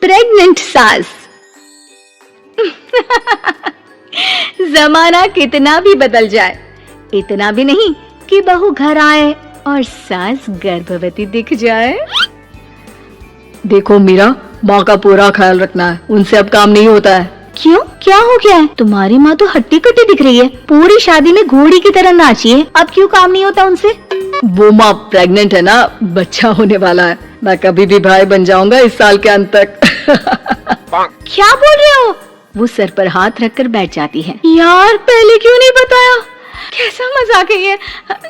Pregnant सास। जमाना कितना भी बदल जाए, इतना भी नहीं कि बहू घर आए और सास गर्भवती दिख जाए। देखो मीरा, माँ का पूरा ख्याल रखना है, उनसे अब काम नहीं होता है। क्यों, क्या हो गया है? तुम्हारी माँ तो हट्टी कट्टी दिख रही है, पूरी शादी में घोड़ी की तरह नाची है, अब क्यों काम नहीं होता उनसे? वो माँ प्रेग्नेंट है ना, बच्चा होने वाला है। मैं कभी भी भाई बन जाऊंगा इस साल के अंत तक। क्या बोल रहे हो? वो सर पर हाथ रखकर बैठ जाती है। यार पहले क्यों नहीं बताया? कैसा मजाक है ये?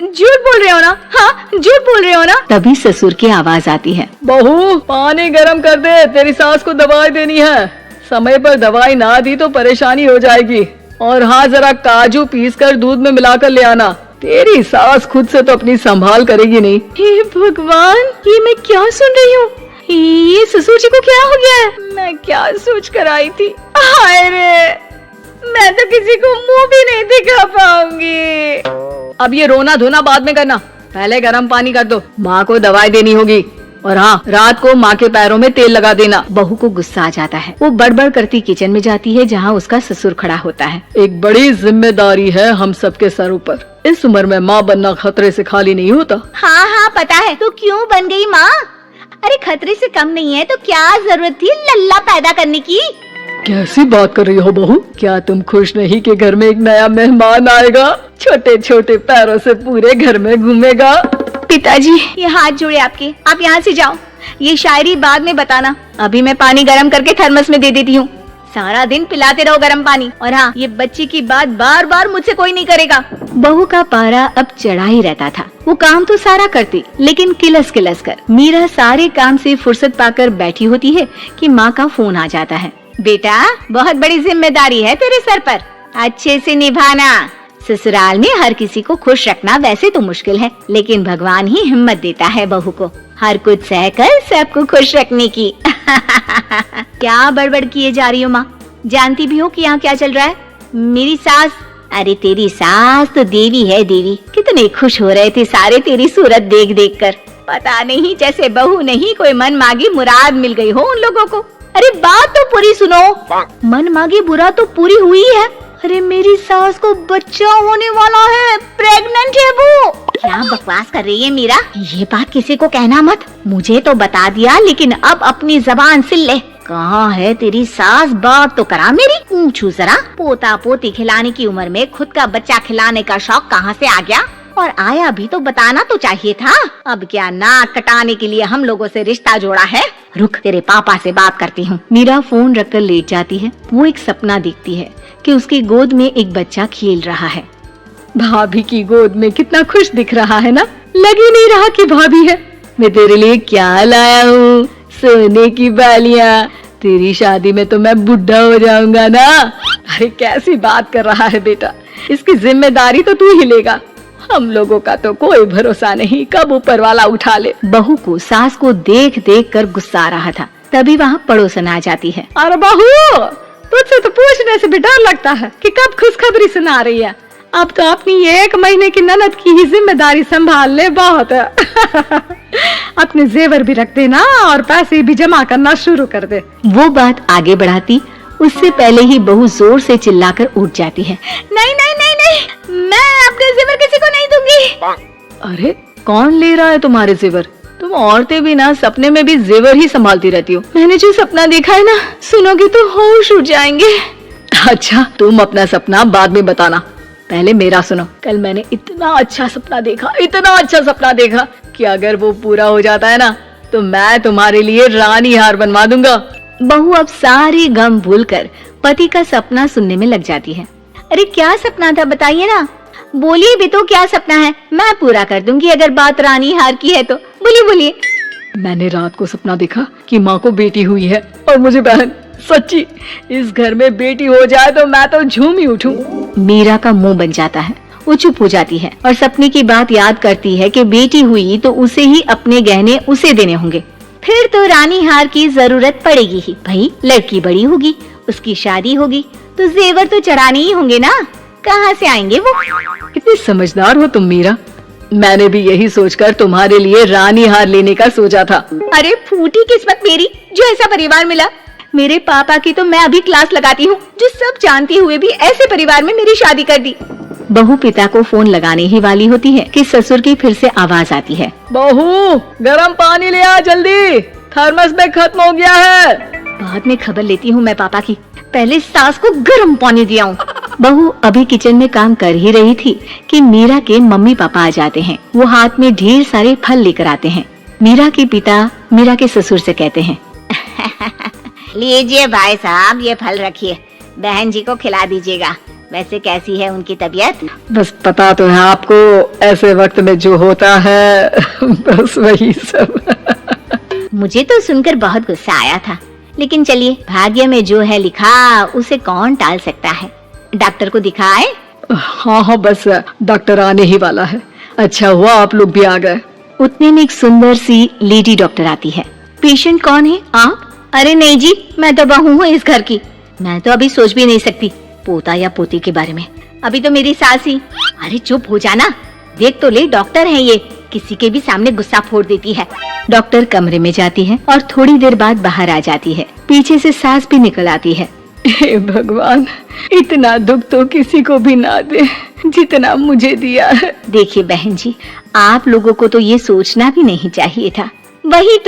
झूठ बोल रहे हो ना? हाँ, झूठ बोल रहे हो ना? तभी ससुर की आवाज आती है। बहू, पानी गरम कर दे, तेरी सास को दवाई देनी है। समय पर दवाई ना दी तो परेशानी हो जाएगी। और हाँ, जरा काजू पीसकर दूध में मिलाकर ले आना। तेरी सास खुद से तो अपनी संभाल करेगी नहीं। हे भगवान, ये मैं क्या सुन रही हूँ? ये ससुर जी को क्या हो गया है? मैं क्या सोच कर आई थी? हाय रे, मैं तो किसी को मुंह भी नहीं दिखा पाऊंगी। अब ये रोना धोना बाद में करना, पहले गर्म पानी कर दो, माँ को दवाई देनी होगी। और हाँ, रात को माँ के पैरों में तेल लगा देना। बहू को गुस्सा आ जाता है, वो बड़बड़ करती किचन में जाती है जहाँ उसका ससुर खड़ा होता है। एक बड़ी जिम्मेदारी है हम सबके सरों पर। इस उम्र में माँ बनना खतरे से खाली नहीं होता। हाँ हाँ पता है, तो क्यों बन गई माँ? अरे खतरे से कम नहीं है तो क्या जरूरत थी लल्ला पैदा करने की? कैसी बात कर रही हो बहू? क्या तुम खुश नहीं कि घर में एक नया मेहमान आएगा, छोटे छोटे पैरों से पूरे घर में घूमेगा? पिताजी, ये हाथ जोड़े आपके, आप यहाँ से जाओ। ये शायरी बाद में बताना, अभी मैं पानी गरम करके थर्मस में दे देती हूँ। सारा दिन पिलाते रहो गरम पानी। और हाँ, ये बच्ची की बात बार बार मुझसे कोई नहीं करेगा। बहू का पारा अब चढ़ा ही रहता था। वो काम तो सारा करती, लेकिन किलस किलस कर। मीरा सारे काम से फुर्सत पाकर बैठी होती है कि माँ का फोन आ जाता है। बेटा, बहुत बड़ी जिम्मेदारी है तेरे सर पर, अच्छे से निभाना। ससुराल में हर किसी को खुश रखना वैसे तो मुश्किल है, लेकिन भगवान ही हिम्मत देता है बहू को हर कुछ सहकर सबको खुश रखने की। क्या बड़बड़ किए जा रही हो माँ? जानती भी हो कि यहाँ क्या चल रहा है? मेरी सास, अरे तेरी सास तो देवी है देवी। कितने खुश हो रहे थे सारे तेरी सूरत देख देख कर। पता नहीं जैसे बहू नहीं कोई मन मांगी मुराद मिल गई हो उन लोगों को। अरे बात तो पूरी सुनो। मन मांगी बुरा तो पूरी हुई है। अरे मेरी सास को बच्चा होने वाला है, प्रेग्नेंट है वो। क्या बकवास कर रही है मीरा? ये बात किसी को कहना मत। मुझे तो बता दिया, लेकिन अब अपनी जबान सिल ले। कहाँ है तेरी सास? बात तो करा मेरी। पूछू जरा, पोता पोती खिलाने की उम्र में खुद का बच्चा खिलाने का शौक कहाँ से आ गया? और आया भी तो बताना तो चाहिए था। अब क्या नाक कटाने के लिए हम लोगों से रिश्ता जोड़ा है? रुक, तेरे पापा से बात करती हूँ। मीरा फोन रखकर लेट जाती है। वो एक सपना देखती है कि उसकी गोद में एक बच्चा खेल रहा है। भाभी की गोद में कितना खुश दिख रहा है ना? लग ही नहीं रहा कि भाभी है। मैं तेरे लिए क्या लाया हूँ, सोने की बालियाँ। तेरी शादी में तो मैं बुढ़ा हो जाऊंगा ना। अरे कैसी बात कर रहा है बेटा, इसकी जिम्मेदारी तो तू ही लेगा। हम लोगों का तो कोई भरोसा नहीं, कब ऊपर वाला उठा ले। बहू को सास को देख देख कर गुस्सा आ रहा था। तभी वहाँ पड़ोसन आ जाती है। अरे बहू, तुझसे तो पूछने से भी डर लगता है कि कब खुशखबरी सुना रही है। अब तो अपनी 1 महीने की ननद की ही जिम्मेदारी संभाल ले, बहुत है। अपने जेवर भी रख देना और पैसे भी जमा करना शुरू कर दे। वो बात आगे बढ़ाती उससे पहले ही बहू जोर से चिल्लाकर उठ जाती है। नहीं नहीं नहीं नहीं, मैं अपने जेवर किसी को नहीं दूंगी। अरे कौन ले रहा है तुम्हारे जेवर? तुम औरतें भी ना सपने में भी जेवर ही संभालती रहती हो। मैंने जो सपना देखा है ना, सुनोगे तो होश उड़ जाएंगे। अच्छा, तुम अपना सपना बाद में बताना, पहले मेरा सुनो। कल मैंने इतना अच्छा सपना देखा, इतना अच्छा सपना देखा कि अगर वो पूरा हो जाता है ना तो मैं तुम्हारे लिए रानी हार बनवा दूंगा। बहू अब सारी गम भूलकर पति का सपना सुनने में लग जाती है। अरे क्या सपना था बताइए ना, बोलिए भी तो, क्या सपना है? मैं पूरा कर दूंगी अगर बात रानी हार की है तो। बोलिए बोलिए। मैंने रात को सपना देखा कि माँ को बेटी हुई है और मुझे बहन। सच्ची, इस घर में बेटी हो जाए तो मैं तो झूम ही उठूं। मीरा का मुंह बन जाता है। वो चुप हो जाती है और सपने की बात याद करती है कि बेटी हुई तो उसे ही अपने गहने उसे देने होंगे। फिर तो रानी हार की जरूरत पड़ेगी ही। भाई लड़की बड़ी होगी, उसकी शादी होगी तो जेवर तो चढ़ाने ही होंगे ना, कहाँ से आएंगे वो? कितनी समझदार हो तुम मीरा। मैंने भी यही सोचकर तुम्हारे लिए रानी हार लेने का सोचा था। अरे फूटी किस्मत मेरी जो ऐसा परिवार मिला। मेरे पापा की तो मैं अभी क्लास लगाती हूँ, जो सब जानते हुए भी ऐसे परिवार में मेरी शादी कर दी। बहू पिता को फोन लगाने ही वाली होती है कि ससुर की फिर से आवाज आती है, बहू गरम पानी ले आ जल्दी, थर्मस में खत्म हो गया है। बाद में खबर लेती हूँ मैं पापा की, पहले सास को गर्म पानी दिया हूँ। बहू अभी किचन में काम कर ही रही थी कि मीरा के मम्मी पापा आ जाते हैं। वो हाथ में ढेर सारे फल लेकर आते हैं। मीरा के पिता मीरा के ससुर से कहते हैं, लीजिए भाई साहब, ये फल रखिए, बहन जी को खिला दीजिएगा। वैसे कैसी है उनकी तबीयत? बस पता तो है आपको, ऐसे वक्त में जो होता है बस वही सब। मुझे तो सुनकर बहुत गुस्सा आया था, लेकिन चलिए, भाग्य में जो है लिखा उसे कौन टाल सकता है। डॉक्टर को दिखाए? हाँ हाँ, बस डॉक्टर आने ही वाला है। अच्छा हुआ आप लोग भी आ गए। उतने में एक सुंदर सी लेडी डॉक्टर आती है। पेशेंट कौन है आप? अरे नहीं जी, मैं तो बहू हूँ इस घर की। मैं तो अभी सोच भी नहीं सकती पोता या पोती के बारे में। अभी तो मेरी सास ही। अरे चुप हो जाना, देख तो ले, डॉक्टर है ये, किसी के भी सामने गुस्सा फोड़ देती है। डॉक्टर कमरे में जाती है और थोड़ी देर बाद बाहर आ जाती है। पीछे से सास भी निकल आती है। हे भगवान, इतना दुख तो किसी को भी ना दे जितना मुझे दिया है। देखिए बहन जी, आप लोगों को तो ये सोचना भी नहीं चाहिए था। वही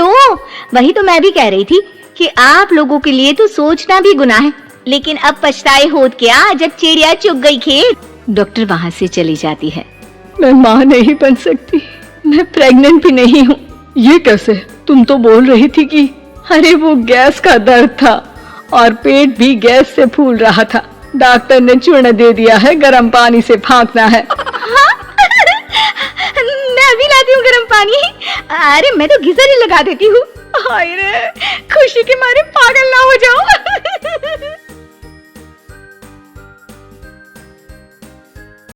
तो मैं भी कह रही थी कि आप लोगों के लिए तो सोचना भी गुनाह है, लेकिन अब पछताए होत क्या जब चिड़िया चुग गई खेत। डॉक्टर वहाँ से चली जाती है। मैं माँ नहीं बन सकती, मैं प्रेग्नेंट भी नहीं हूँ। ये कैसे? तुम तो बोल रही थी कि अरे वो गैस का दर्द था और पेट भी गैस से फूल रहा था। डॉक्टर ने चूर्ण दे दिया है, गर्म पानी से फाँकना है। मैं भी लाती हूँ गर्म पानी। अरे मैं तो गीजर ही लगा देती हूँ। हाय रे, खुशी के मारे पागल